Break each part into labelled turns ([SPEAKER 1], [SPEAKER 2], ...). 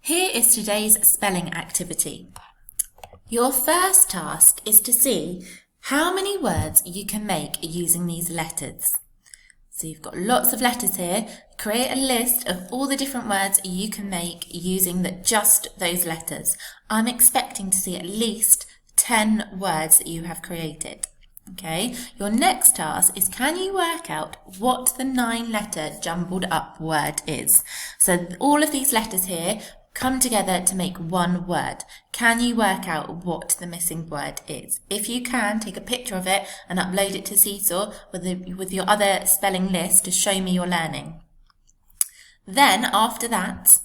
[SPEAKER 1] Here is today's spelling activity. Your first task is to see how many words you can make using these letters. So you've got lots of letters here. Create a list of all the different words you can make using just those letters. I'm expecting to see at least 10 words that you have created. Okay, your next task is, can you work out what the 9-letter jumbled up word is? So all of these letters here come together to make one word. Can you work out what the missing word is? If you can, take a picture of it and upload it to Seesaw with your other spelling list to show me your learning. Then after that,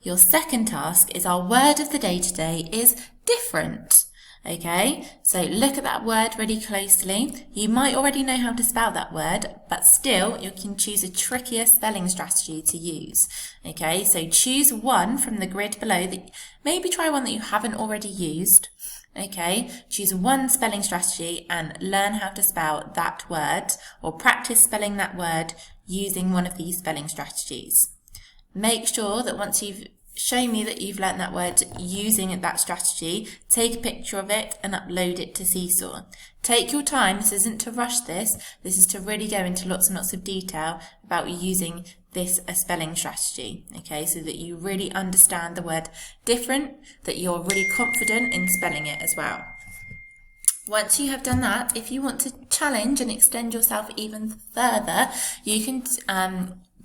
[SPEAKER 1] your second task is our word of the day today is different. Okay, so look at that word really closely. You might already know how to spell that word, but still you can choose a trickier spelling strategy to use. Okay, so choose one from the grid below. Maybe try one that you haven't already used. Okay, choose one spelling strategy and learn how to spell that word, or practice spelling that word using one of these spelling strategies. Make sure that once you've show me that you've learnt that word using that strategy, take a picture of it and upload it to Seesaw. Take your time, this isn't to rush this is to really go into lots and lots of detail about using this spelling strategy, okay, so that you really understand the word different, that you're really confident in spelling it as well. Once you have done that, if you want to challenge and extend yourself even further, you can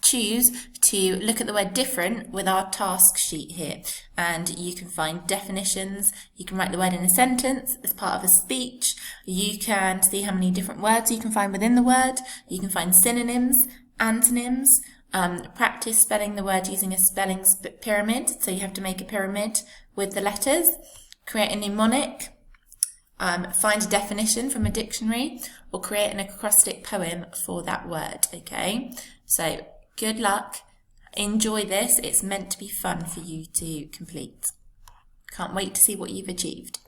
[SPEAKER 1] choose to look at the word different with our task sheet here, and you can find definitions. You can write the word in a sentence as part of a speech. You can see how many different words you can find within the word. You can find synonyms, antonyms, practice spelling the word using a spelling pyramid, so you have to make a pyramid with the letters, create a mnemonic, find a definition from a dictionary, or create an acrostic poem for that word, okay? So good luck, enjoy this, it's meant to be fun for you to complete. Can't wait to see what you've achieved.